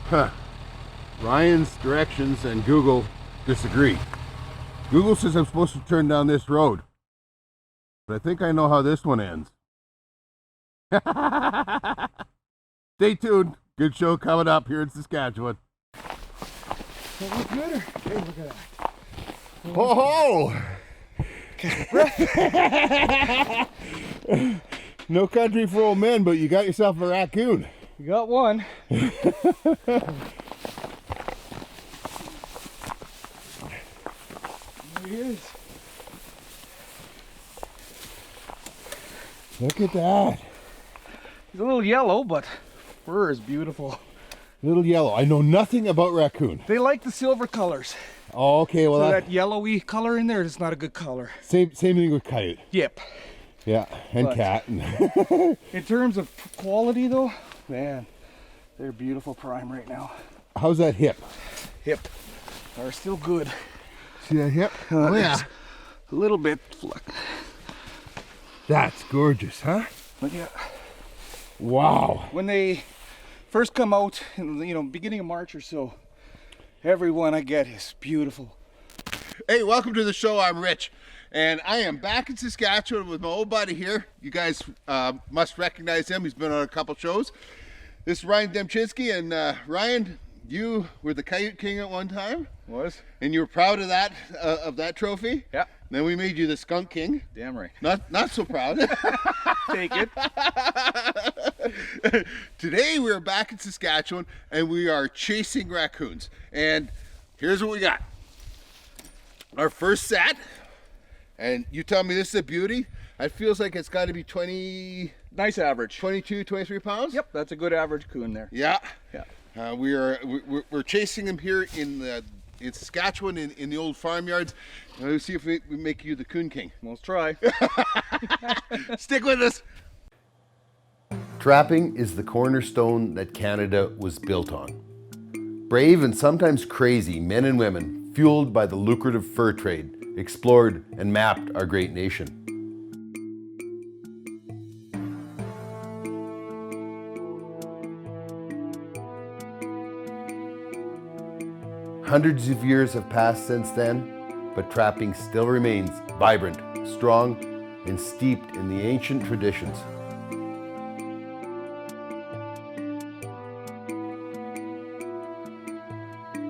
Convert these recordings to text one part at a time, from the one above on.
Huh. Ryan's directions and Google disagree. Google says I'm supposed to turn down this road, but I think I know how this one ends. Stay tuned. Good show coming up here in Saskatchewan. That look good? Or? Hey, look at that. Oh! No country for old men, but you got yourself a raccoon. You got one. There he is. Look at that. He's a little yellow, but fur is beautiful. Little yellow. I know nothing about raccoon. They like the silver colors. Oh, okay. Well, So that yellowy color in there is not a good color. same thing with coyote. Yep. Yeah, and But- cat. In terms of quality though, man, they're beautiful prime right now. How's that hip? Hip are still good. See that hip? Oh yeah. A little bit fluck. That's gorgeous, huh? But yeah, Wow. when they first come out in beginning of March or so, every one I get is beautiful. Hey, welcome to the show. I'm Rich, and I am back in Saskatchewan with my old buddy here. You guys must recognize him. He's been on a couple shows. This is Ryan Demchynski, and Ryan, you were the Coyote King at one time. Was? And you were proud of that trophy. Yeah. Then we made you the Skunk King. Damn right. Not so proud. Take it. Today we're back in Saskatchewan and we are chasing raccoons. And here's what we got. Our first set. And you tell me this is a beauty. It feels like it's got to be 20, Nice average. 22, 23 pounds. Yep, that's a good average coon there. Yeah. Yeah. We're chasing him here in Saskatchewan in the old farmyards. Let's see if we make you the Coon King. Let's try. Stick with us. Trapping is the cornerstone that Canada was built on. Brave and sometimes crazy men and women, fueled by the lucrative fur trade, explored and mapped our great nation. Hundreds of years have passed since then, but trapping still remains vibrant, strong, and steeped in the ancient traditions.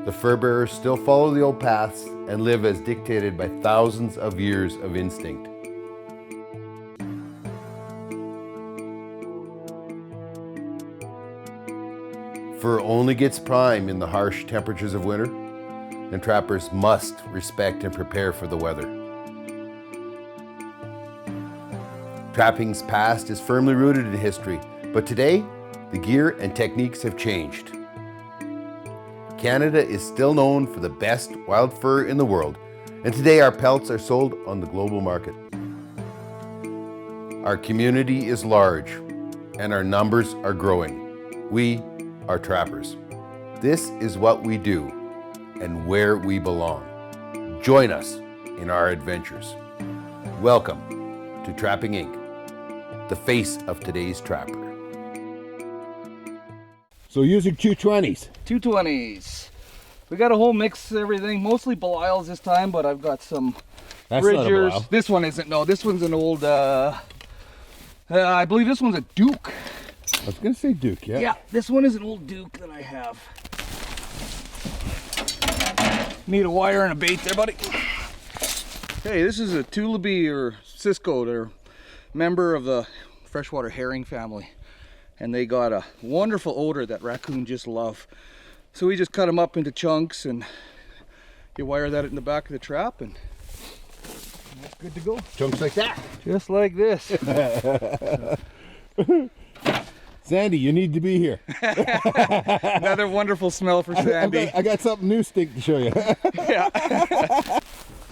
The fur bearers still follow the old paths and live as dictated by thousands of years of instinct. Fur only gets prime in the harsh temperatures of winter, and trappers must respect and prepare for the weather. Trapping's past is firmly rooted in history, but today, the gear and techniques have changed. Canada is still known for the best wild fur in the world, and today our pelts are sold on the global market. Our community is large, and our numbers are growing. We are trappers. This is what we do and where we belong. Join us in our adventures. Welcome to Trapping Inc., the face of today's trapper. So using 220s. 220s. We got a whole mix of everything, mostly Belials this time, but I've got some That's not a Bridgers. Belial. This one isn't. No, this one's an old. I believe this one's a Duke. I was gonna say Duke, yeah. Yeah, this one is an old Duke that I have. Need a wire and a bait there, buddy. Hey, this is a Tullaby or Cisco. They're member of the freshwater herring family, and they got a wonderful odor that raccoon just love. So we just cut them up into chunks, and you wire that in the back of the trap, and that's good to go. Chunks like that. Just like this. Sandy, you need to be here. Another wonderful smell for Sandy. I got something new stink to show you. Yeah.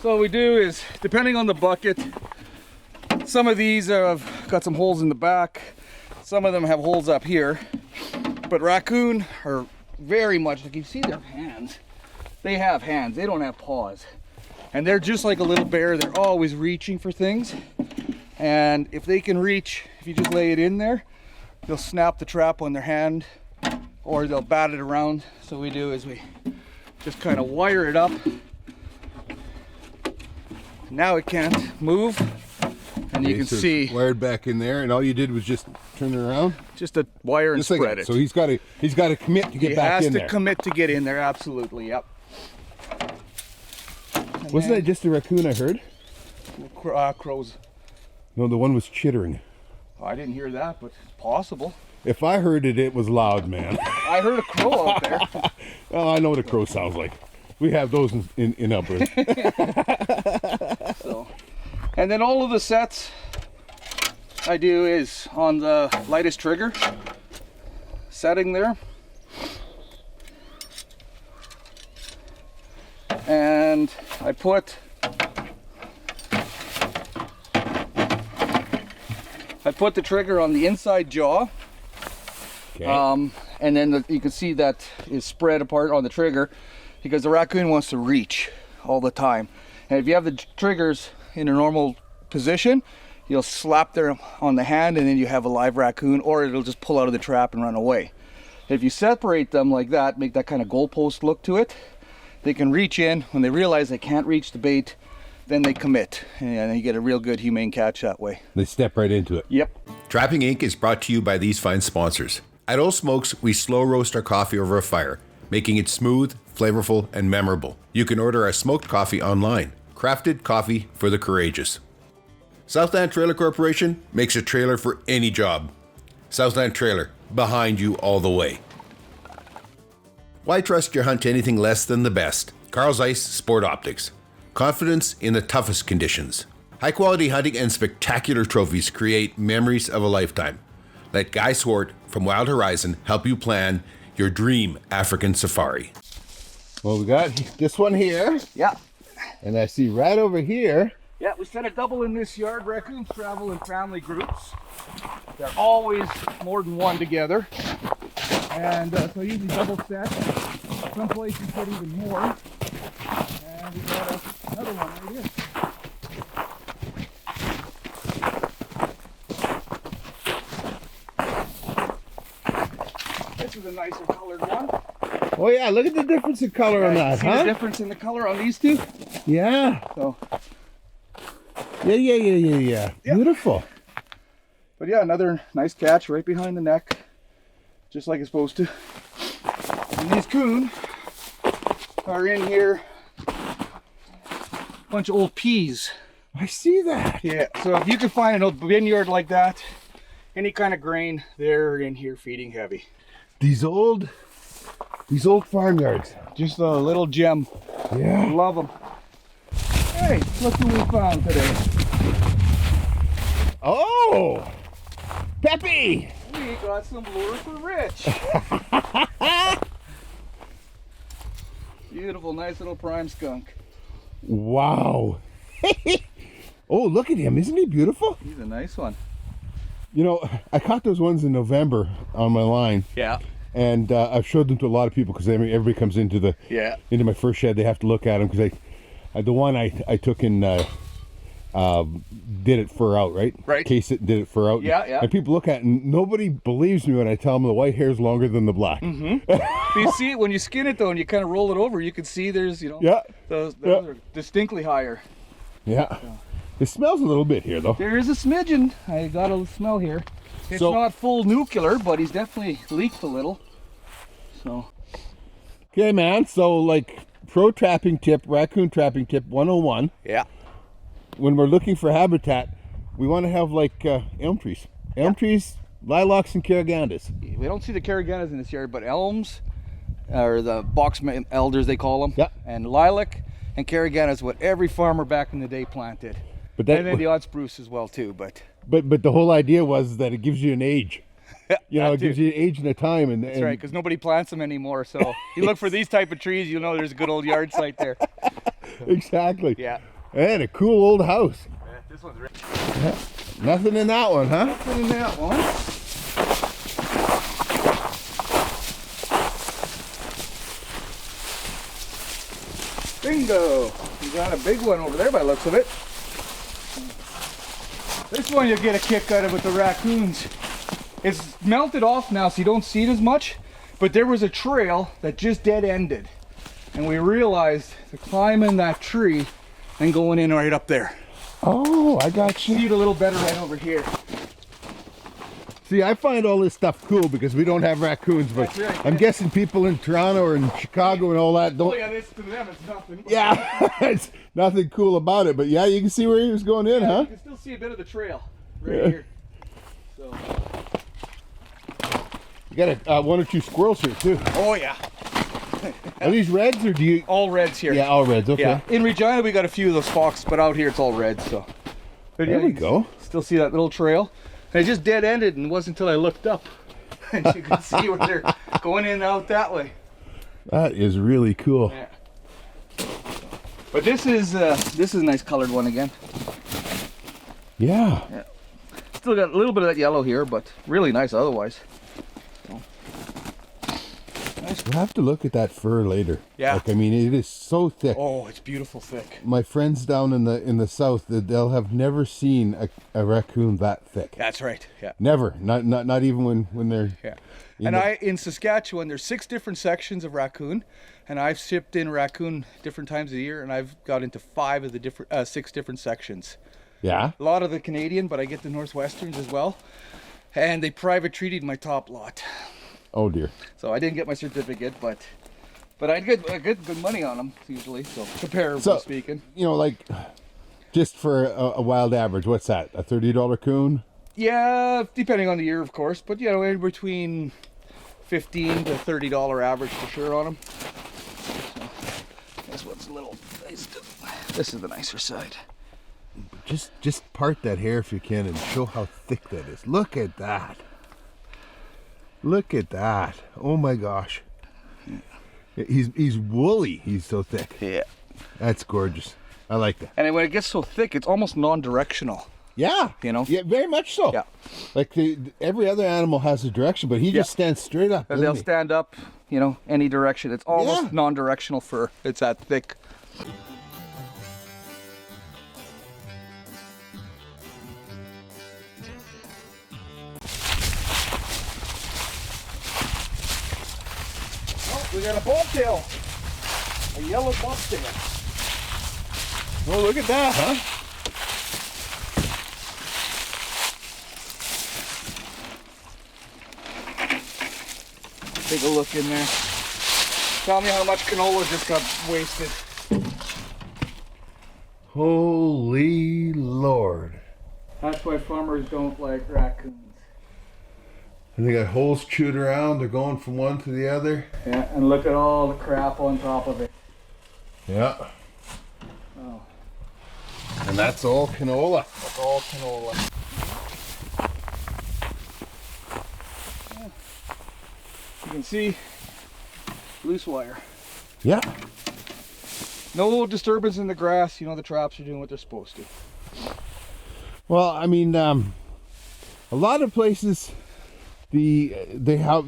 So what we do is, depending on the bucket, some of these have got some holes in the back, some of them have holes up here, but raccoon are very much, like you see their hands, they have hands, they don't have paws. And they're just like a little bear, they're always reaching for things. And if they can reach, if you just lay it in there, they'll snap the trap on their hand or they'll bat it around. So we do is we just kind of wire it up. Now it can't move, and you can so see it's wired back in there, and all you did was just turn it around. just a wire and Just like spread that. it. So he's got to commit to get He back has in to there. commit to get in there. Absolutely, yep. And Wasn't then that just a raccoon I heard? crows? No, the one was chittering. Oh, I didn't hear that, but it's possible. If I heard it, it was loud, man. I heard a crow out there. Oh, I know what a crow sounds like. We have those in Alberta. So, and then all of the sets I do is on the lightest trigger setting there. And I put the trigger on the inside jaw. Okay. And then you can see that is spread apart on the trigger because the raccoon wants to reach all the time. And if you have the triggers in a normal position, you'll slap there on the hand and then you have a live raccoon, or it'll just pull out of the trap and run away. If you separate them like that, make that kind of goalpost look to it, they can reach in. When they realize they can't reach the bait, then they commit, and you get a real good humane catch that way. They step right into it. Yep. Trapping Inc. is brought to you by these fine sponsors. At Old Smokes, we slow roast our coffee over a fire, making it smooth, flavorful, and memorable. You can order our smoked coffee online. Crafted coffee for the courageous. Southland Trailer Corporation makes a trailer for any job. Southland Trailer, behind you all the way. Why trust your hunt to anything less than the best? Carl Zeiss Sport Optics. Confidence in the toughest conditions. High quality hunting and spectacular trophies create memories of a lifetime. Let Guy Swart from Wild Horizon help you plan your dream African safari. Well, we got this one here, Yeah. and I see right over here. Yeah, we set a double in this yard. Raccoons travel in family groups. They're always more than one together. And so usually double set. Some places get even more. And we got another one right here. This is a nicer colored one. Oh yeah, look at the difference in color on that, See huh? the difference in the color on these two? Yeah. So, Yeah. Beautiful. but yeah, another nice catch right behind the neck, just like it's supposed to. And these coon are in here, bunch of old peas. I see that. Yeah, so if you can find an old vineyard like that, any kind of grain, they're in here feeding heavy. These old farmyards. Just a little gem. Yeah. Love them. Hey, look who we found today. Oh, Peppy. We got some lure for Rich. Beautiful, nice little prime skunk. Wow. Oh, look at him. Isn't he beautiful? He's a nice one. You know, I caught those ones in November on my line. Yeah. And I've showed them to a lot of people because everybody comes into into my first shed. They have to look at them because the one I took in did it fur out, right? Right. Case it, did it fur out. Yeah. And people look at it and nobody believes me when I tell them the white hair is longer than the black. Mm-hmm. You see it when you skin it though, and you kind of roll it over. You can see there's, Yeah. those are distinctly higher. Yeah. It smells a little bit here though. There is a smidgen. I got a smell here. It's So- not full nuclear, but he's definitely leaked a little. So. Okay, man. So like pro trapping tip, raccoon trapping tip 101. Yeah. When we're looking for habitat, we want to have like elm trees. Elm trees, lilacs, and carrigandas. We don't see the carrigandas in this yard, but elms, or the box elders they call them, Yeah. and lilac and carrigana is what every farmer back in the day planted. But that, And then the odd spruce as well too, but but the whole idea was that it gives you an age. You know, that it gives too. you an age and a time. And That's right, because nobody plants them anymore. So you look for these type of trees, you'll know there's a good old yard site there. Exactly. Yeah. And a cool old house. This one's rich. Nothing in that one, huh? Nothing in that one. Bingo! You got a big one over there by the looks of it. This one you'll get a kick out of with the raccoons. It's melted off now, so you don't see it as much. But there was a trail that just dead ended, and we realized to climb in that tree and going in right up there. Oh, I got you. See it a little better right over here. See, I find all this stuff cool because we don't have raccoons, but That's right, I'm guessing people in Toronto or in Chicago and all that don't. Oh yeah, this to them it's nothing. Yeah, it's nothing cool about it, but yeah, you can see where he was going in, huh? You can still see a bit of the trail right here. So. You got one or two squirrels here too. Oh yeah. Are these reds or do you? All reds here. Yeah, all reds. Okay. Yeah. In Regina we got a few of those fox, but out here it's all reds. So. But There yeah, we you go. Still see that little trail, and it just dead ended, and it wasn't until I looked up, and you can see where they're going in and out that way. That is really cool. Yeah. But this is a nice colored one again. Yeah. Yeah. Still got a little bit of that yellow here, but really nice otherwise. So. Nice. We'll have to look at that fur later. Yeah. Like, I mean, it is so thick. Oh, it's beautiful thick. My friends down in the south, they'll have never seen a raccoon that thick. That's right. Yeah. Never. Not even when they're. Yeah. You And know- in Saskatchewan, there's 6 different sections of raccoon, and I've shipped in raccoon different times of the year, and I've got into 5 of the different 6 different sections. Yeah. A lot of the Canadian, but I get the Northwesterns as well, and they private treated my top lot, Oh dear. so I didn't get my certificate, but I get good money on them usually. So comparatively So- speaking, You know, like, just for a wild average, what's that? A $30 coon? yeah, depending on the year, of course, but you know, in between $15 to $30 average for sure on them. So, this one's a little nice. This is the nicer side. Just part that hair if you can and show how thick that is. Look at that. Look at that. Oh my gosh. He's woolly. He's so thick. Yeah. That's gorgeous. I like that. And when it gets so thick, it's almost non-directional. Yeah. You know? Yeah, very much so. Yeah. Like every other animal has a direction, but he just stands straight up. And doesn't they'll he? stand up, you know, any direction. It's almost Yeah. non-directional fur. It's that thick. Oh, we got a bobtail. A yellow bobtail. Oh, look at that, huh? Take a look in there. Tell me how much canola just got wasted. Holy Lord. That's why farmers don't like raccoons. And they got holes chewed around. They're going from one to the other. Yeah, and look at all the crap on top of it. Yeah. Oh, And that's all canola. that's all canola. Yeah. You can see loose wire. Yeah. No disturbance in the grass. You know the traps are doing what they're supposed to. Well, I mean, a lot of places they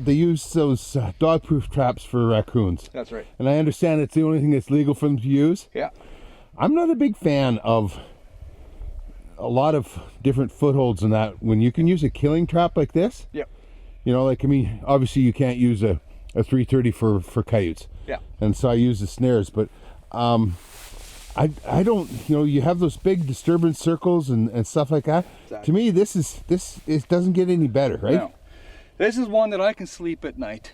use those dog-proof traps for raccoons, That's right. and I understand it's the only thing that's legal for them to use. Yeah. I'm not a big fan of a lot of different footholds in that when you can use a killing trap like this. Yep. You know, like, I mean, obviously you can't use a 330 for coyotes. Yeah. And so I use the snares, but I don't, you know, you have those big disturbance circles and stuff like that. Exactly. To me, it doesn't get any better, right? No. This is one that I can sleep at night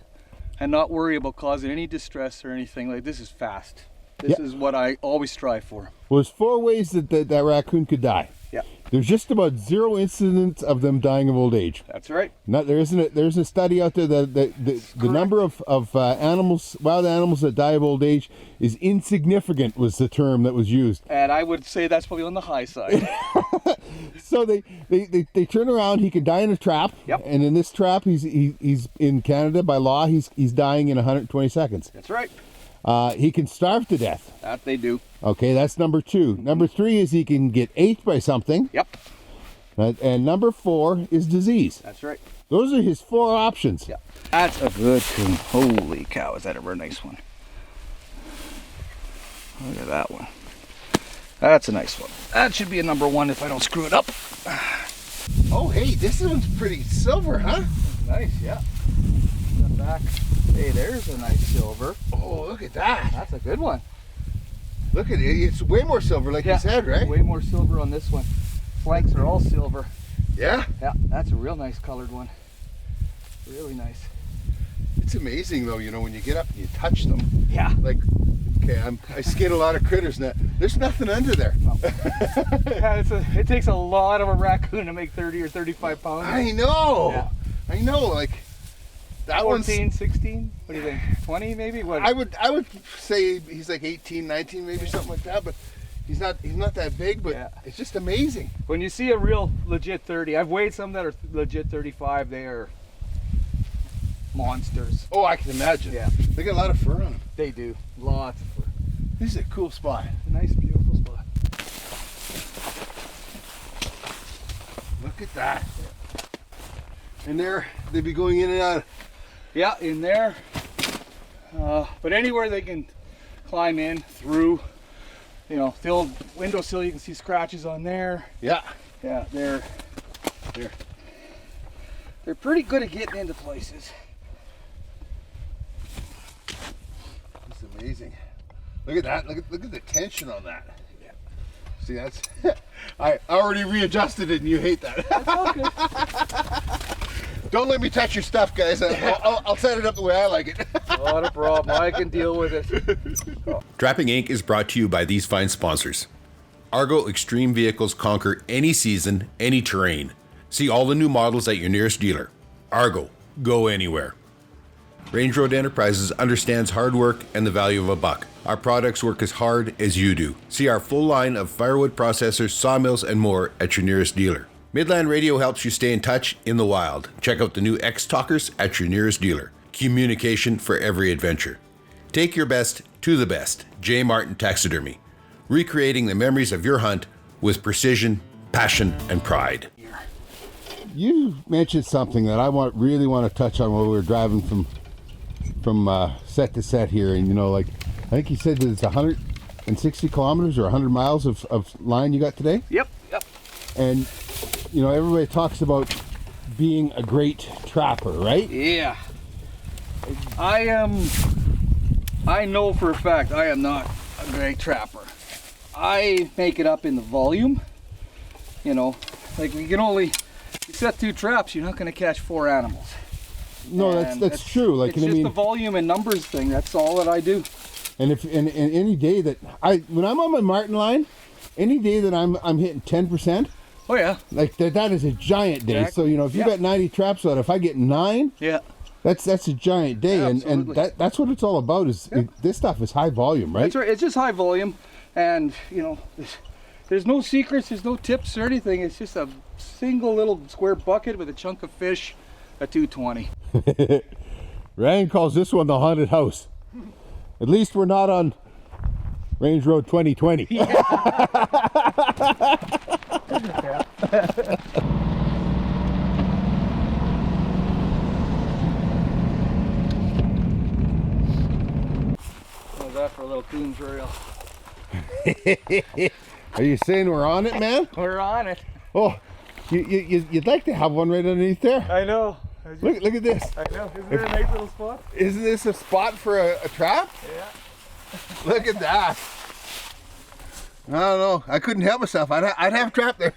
and not worry about causing any distress or anything. Like, this is fast. This Yeah. is what I always strive for. Well, there's 4 ways that raccoon could die. Yeah. There's just about 0 incidents of them dying of old age. That's right. There isn't a study out there that the number of animals, wild animals that die of old age is insignificant, was the term that was used. And I would say that's probably on the high side. So they turn around. He can die in a trap. Yep. And in this trap, he's in Canada by law. He's dying in 120 seconds. That's right. He can starve to death. That they do. Okay, that's number 2. Number 3 is he can get ate by something. Yep. And number 4 is disease. That's right. Those are his 4 options. Yeah. That's a good coon. Holy cow, is that ever a nice one? Look at that one. That's a nice one. That should be a number 1 if I don't screw it up. Oh, hey, this one's pretty silver, huh? Nice, yeah. Got back. Hey, there's a nice silver. Oh, look at that. That's a good one. Look at it. It's way more silver, like you said, right? Way more silver on this one. Flanks are all silver. Yeah? Yeah, that's a real nice colored one. Really nice. It's amazing, though, you know, when you get up and you touch them. Yeah. Like, okay, I skate a lot of critters now. There's nothing under there. No. Yeah, it takes a lot of a raccoon to make 30 or 35 pounds. I know. Yeah. I know, like, that 14, one's... 16? What do you think? 20 maybe? What? I would say he's like 18, 19, maybe something like that, but he's not that big, but it's just amazing. When you see a real legit 30, I've weighed some that are legit 35, they are monsters. Oh, I can imagine. Yeah. They got a lot of fur on them. They do. Lots of fur. This is a cool spot. A nice, beautiful spot. Look at that. And there, they'd be going in and out. Yeah, in there. But anywhere they can climb in, through. You know, the old windowsill, you can see scratches on there. Yeah. Yeah, they're pretty good at getting into places. It's amazing. Look at that. Look at the tension on that. Yeah. See, that's... I already readjusted it and you hate that. That's all good. Don't let me touch your stuff, guys. I'll set it up the way I like it. Not a problem. I can deal with it. Trapping Inc. is brought to you by these fine sponsors. Argo Extreme Vehicles conquer any season, any terrain. See all the new models at your nearest dealer. Argo, go anywhere. Range Road Enterprises understands hard work and the value of a buck. Our products work as hard as you do. See our full line of firewood processors, sawmills, and more at your nearest dealer. Midland Radio helps you stay in touch in the wild. Check out the new X-Talkers at your nearest dealer. Communication for every adventure. Take your best to the best. J. Martin Taxidermy. Recreating the memories of your hunt with precision, passion, and pride. You mentioned something that I really want to touch on while we were driving from set to set here, and you know, like I think you said that it's 160 kilometers or 100 miles of line you got today. Yep. And you know, everybody talks about being a great trapper, right? Yeah. I know for a fact I am not a great trapper. I make it up in the volume. You know, like you set 2 traps, you're not going to catch 4 animals. No, that's true. Like, it's just the volume and numbers thing. That's all that I do. And if any day that when I'm on my Martin line, any day that I'm hitting 10%. Oh yeah. Like that is a giant day. Exactly. So you know, if you got 90 traps out, if I get 9, that's a giant day. Yeah, and that's what it's all about. This stuff is high volume, right? That's right. It's just high volume, and you know, there's no secrets, there's no tips or anything. It's just a single little square bucket with a chunk of fish, a 220. Ryan calls this one the haunted house. At least we're not on Range Road 2020. How's that for a little coon trail? Are you saying we're on it, man? We're on it. Oh, you'd like to have one right underneath there. I know. Look at this. I know. Isn't it a nice little spot? Isn't this a spot for a trap? Yeah. Look at that. I don't know. I couldn't help myself. I'd have a trap there.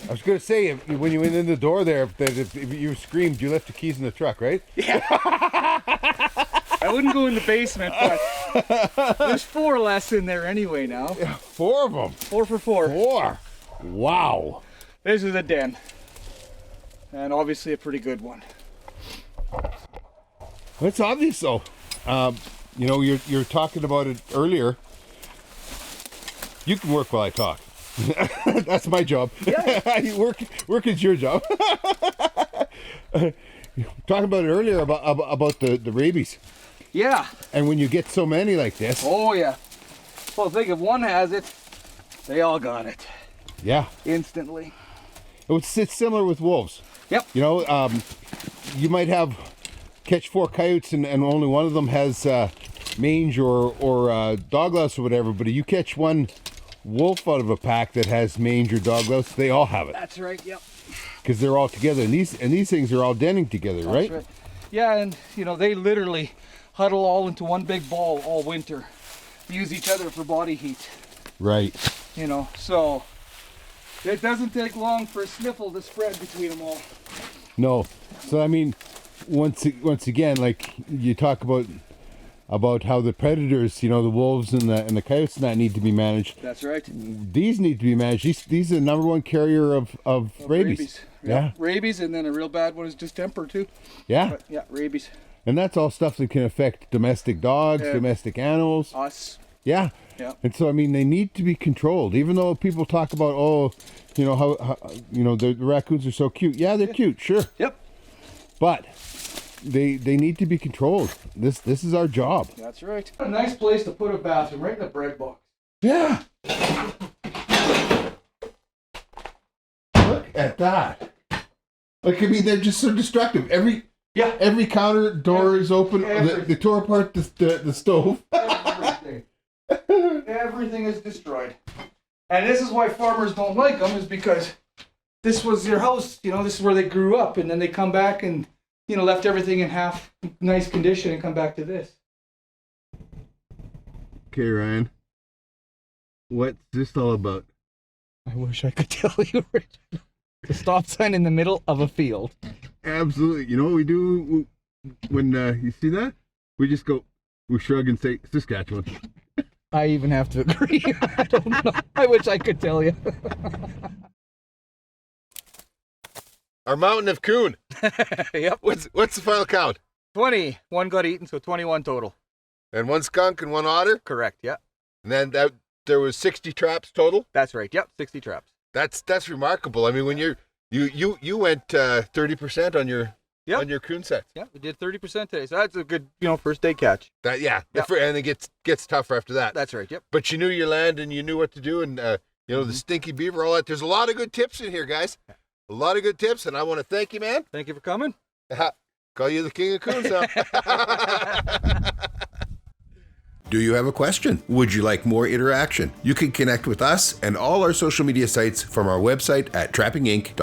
I was going to say, when you went in the door there, if you screamed, you left the keys in the truck, right? Yeah. I wouldn't go in the basement, but there's 4 less in there anyway now. Yeah, 4 of them. 4 for 4. 4. Wow. This is a den. And obviously a pretty good one. It's obvious though. You know, you're talking about it earlier. You can work while I talk. That's my job. Yeah. work is your job. Talking about it earlier about the rabies. Yeah. And when you get so many like this. Oh yeah. Well, think if one has it, they all got it. Yeah. Instantly. It's similar with wolves. Yep. You know, you might catch 4 coyotes and only one of them has mange or dog louse or whatever, but if you catch one wolf out of a pack that has mange or dog louse, they all have it. That's right, yep. Because they're all together, and these things are all denning together, That's right? Yeah, and you know, they literally huddle all into one big ball all winter. Use each other for body heat. Right. You know, so it doesn't take long for a sniffle to spread between them all. No. So I mean, once again, like you talk about how the predators, you know, the wolves and the coyotes and that need to be managed. That's right. These need to be managed. These are the number one carrier of rabies. Yeah. Rabies, and then a real bad one is distemper too. Yeah. But, yeah, rabies. And that's all stuff that can affect domestic dogs, domestic animals. Us. Yeah. Yeah. And so, I mean, they need to be controlled. Even though people talk about, oh, you know, how you know, the raccoons are so cute. Yeah, they're cute, sure. Yep. But they need to be controlled. This is our job. That's right. A nice place to put a bathroom, right in the bread box. Yeah. Look at that. Like, I mean, they're just so destructive. Every counter door is open. They tore apart the stove. Everything. Everything is destroyed. And this is why farmers don't like them, is because this was their house. You know, this is where they grew up, and then they come back and, you know, left everything in half nice condition and come back to this. Okay, Ryan. What's this all about? I wish I could tell you, Richard. The stop sign in the middle of a field. Absolutely. You know what we do when you see that? We just go, we shrug and say, Saskatchewan. I even have to agree. I don't know. I wish I could tell you. Our mountain of coon. Yep. What's the final count? 20. One got eaten, so 21 total. And one skunk and one otter? Correct, yeah. And then there was 60 traps total? That's right, yep, 60 traps. That's remarkable. I mean, when you went 30% on your coon sets. Yeah, we did 30% today, so that's a good, you know, first day catch. And it gets tougher after that. That's right, yep. But you knew your land and you knew what to do, and you know, the stinky beaver, all that. There's a lot of good tips in here, guys. A lot of good tips, and I want to thank you, man. Thank you for coming. Call you the king of coons now. Do you have a question? Would you like more interaction? You can connect with us and all our social media sites from our website at trappinginc.com.